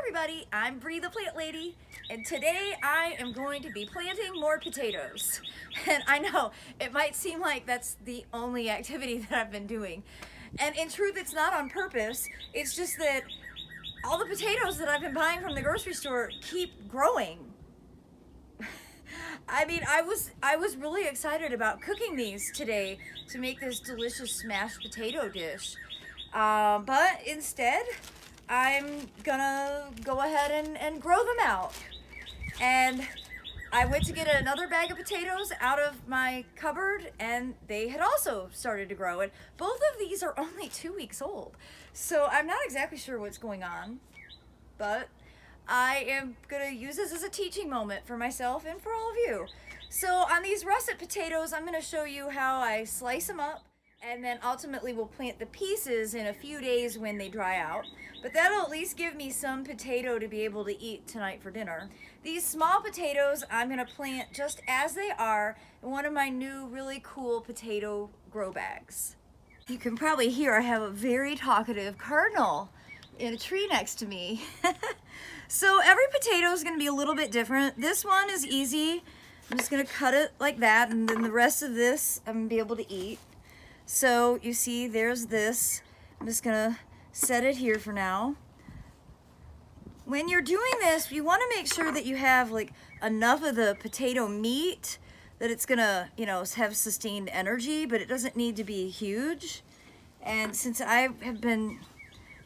everybody, I'm Bree the Plant Lady, and today I am going to be planting more potatoes. And I know, it might seem like that's the only activity that I've been doing. And in truth, it's not on purpose, it's just that all the potatoes that I've been buying from the grocery store keep growing. I mean, I was really excited about cooking these today to make this delicious mashed potato dish. But instead, I'm gonna go ahead and grow them out. And I went to get another bag of potatoes out of my cupboard and they had also started to grow. And both of these are only 2 weeks old. So I'm not exactly sure what's going on, but I am gonna use this as a teaching moment for myself and for all of you. So on these russet potatoes, I'm gonna show you how I slice them up, and then ultimately we'll plant the pieces in a few days when they dry out. But that'll at least give me some potato to be able to eat tonight for dinner. These small potatoes I'm gonna plant just as they are in one of my new really cool potato grow bags. You can probably hear I have a very talkative cardinal in a tree next to me. So every potato is gonna be a little bit different. This one is easy. I'm just gonna cut it like that, and then the rest of this I'm gonna be able to eat. So you see, there's this. I'm just gonna set it here for now. When you're doing this, you wanna make sure that you have like enough of the potato meat that it's gonna, have sustained energy, but it doesn't need to be huge. And since I have been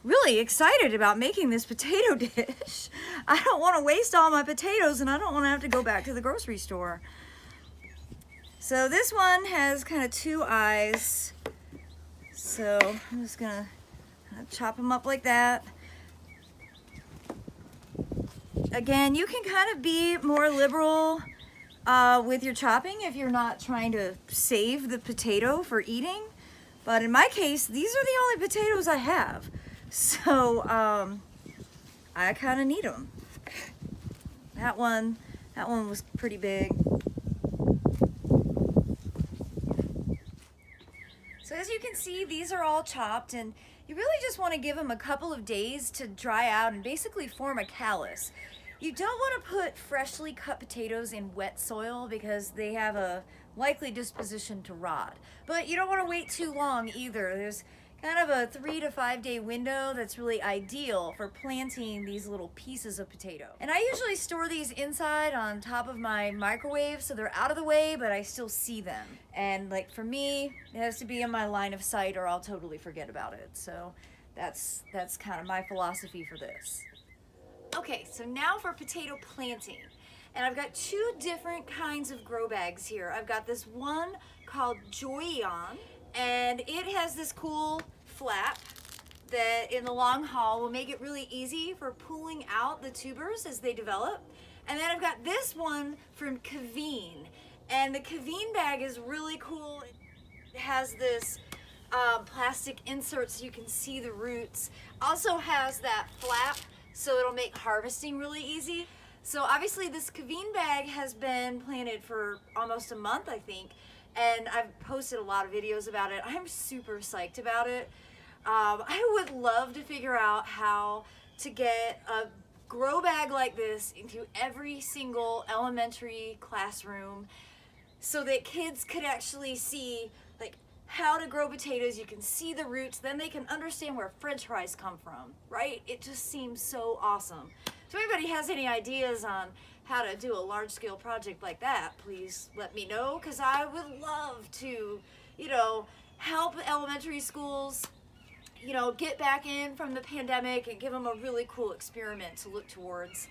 really excited about making this potato dish, I don't wanna waste all my potatoes and I don't wanna have to go back to the grocery store. So this one has kind of 2 eyes. So I'm just gonna chop them up like that. Again, you can kind of be more liberal with your chopping if you're not trying to save the potato for eating. But in my case, these are the only potatoes I have. So I kind of need them. That one was pretty big. So as you can see, these are all chopped, and you really just want to give them a couple of days to dry out and basically form a callus. You don't want to put freshly cut potatoes in wet soil because they have a likely disposition to rot. But you don't want to wait too long either. There's kind of a 3 to 5 day window that's really ideal for planting these little pieces of potato. And I usually store these inside on top of my microwave so they're out of the way, but I still see them. And like for me, it has to be in my line of sight or I'll totally forget about it. So that's kind of my philosophy for this. Okay, so now for potato planting. And I've got 2 different kinds of grow bags here. I've got this one called Joyon, and it has this cool flap that in the long haul will make it really easy for pulling out the tubers as they develop. And then I've got this one from Kaveen, and the Kaveen bag is really cool. It has this plastic insert so you can see the roots. Also has that flap so it'll make harvesting really easy. So obviously this Kaveen bag has been planted for almost a month, I think. And I've posted a lot of videos about it. I'm super psyched about it. I would love to figure out how to get a grow bag like this into every single elementary classroom so that kids could actually see like how to grow potatoes. You can see the roots, then they can understand where French fries come from, right? It just seems so awesome. So if anybody has any ideas on how to do a large-scale project like that, please let me know, because I would love to, help elementary schools, get back in from the pandemic and give them a really cool experiment to look towards.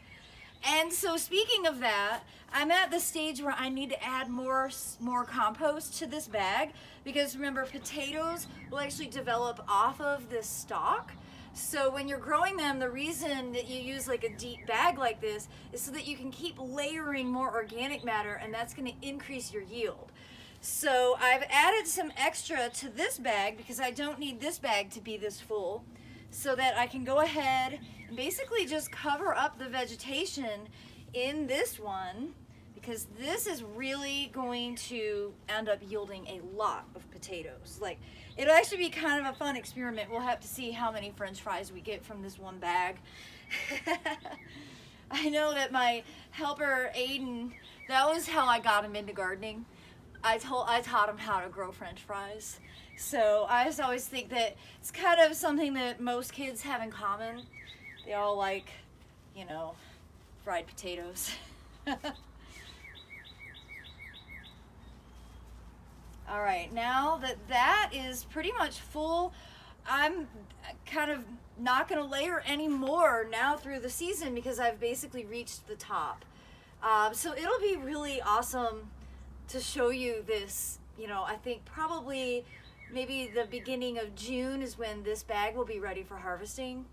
And so speaking of that, I'm at the stage where I need to add more compost to this bag, because remember, potatoes will actually develop off of this stalk. So when you're growing them, the reason that you use like a deep bag like this is so that you can keep layering more organic matter, and that's going to increase your yield. So I've added some extra to this bag because I don't need this bag to be this full, so that I can go ahead and basically just cover up the vegetation in this one, because this is really going to end up yielding a lot of potatoes. Like, it'll actually be kind of a fun experiment. We'll have to see how many French fries we get from this one bag. I know that my helper Aiden, that was how I got him into gardening. I taught him how to grow French fries. So I just always think that it's kind of something that most kids have in common. They all like, you know, fried potatoes. All right, now that that is pretty much full, I'm kind of not going to layer any more now through the season because I've basically reached the top. So it'll be really awesome to show you this. You know, I think probably maybe the beginning of June is when this bag will be ready for harvesting.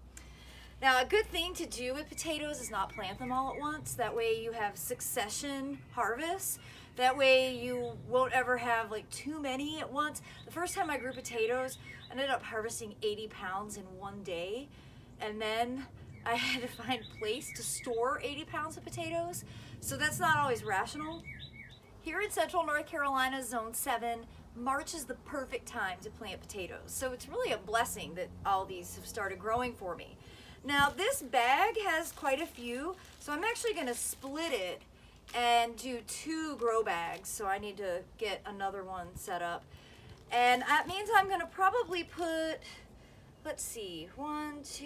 Now, a good thing to do with potatoes is not plant them all at once. That way you have succession harvests. That way you won't ever have like too many at once. The first time I grew potatoes, I ended up harvesting 80 pounds in one day. And then I had to find a place to store 80 pounds of potatoes. So that's not always rational. Here in Central North Carolina, Zone 7, March is the perfect time to plant potatoes. So it's really a blessing that all these have started growing for me. Now this bag has quite a few, so I'm actually going to split it and do 2 grow bags. So I need to get another one set up. And that means I'm going to probably put, let's see, 1, 2,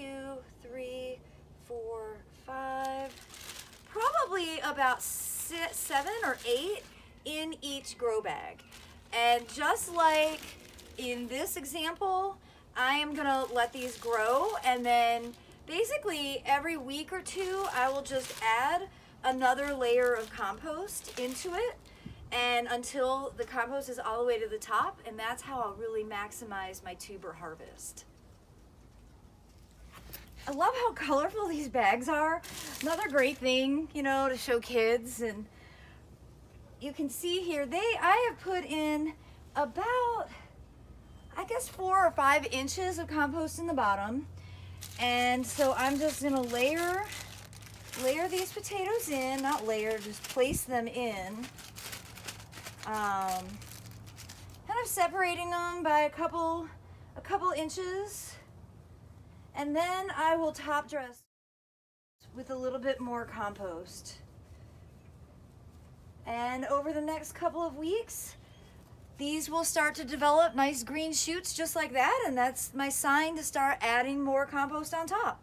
3, 4, 5, probably about 7 or 8 in each grow bag. And just like in this example, I am going to let these grow, and then basically every week or 2 I will just add another layer of compost into it, and until the compost is all the way to the top, and that's how I'll really maximize my tuber harvest. I love how colorful these bags are. Another great thing, you know, to show kids. And you can see here, I have put in about, I guess, 4 or 5 inches of compost in the bottom. And so I'm just gonna layer these potatoes in, not layer, just place them in. Kind of separating them by a couple inches. And then I will top dress with a little bit more compost. And over the next couple of weeks, these will start to develop nice green shoots just like that, and that's my sign to start adding more compost on top.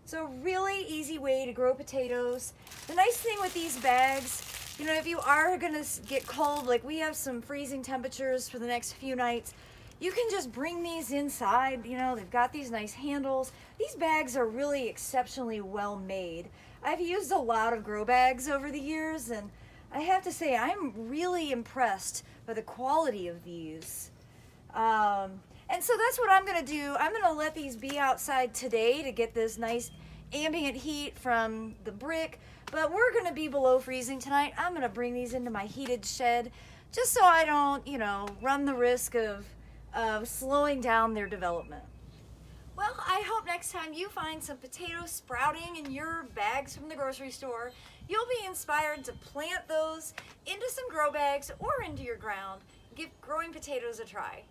So really easy way to grow potatoes. The nice thing with these bags, you know, if you are gonna get cold, like we have some freezing temperatures for the next few nights, you can just bring these inside. You know, they've got these nice handles. These bags are really exceptionally well made. I've used a lot of grow bags over the years, and I have to say I'm really impressed by the quality of these. And so that's what I'm gonna do. I'm gonna let these be outside today to get this nice ambient heat from the brick, but we're gonna be below freezing tonight. I'm gonna bring these into my heated shed just so I don't, you know, run the risk of slowing down their development. Well, I hope next time you find some potatoes sprouting in your bags from the grocery store, you'll be inspired to plant those into some grow bags or into your ground. Give growing potatoes a try.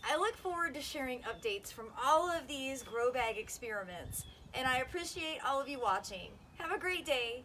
I look forward to sharing updates from all of these grow bag experiments, and I appreciate all of you watching. Have a great day.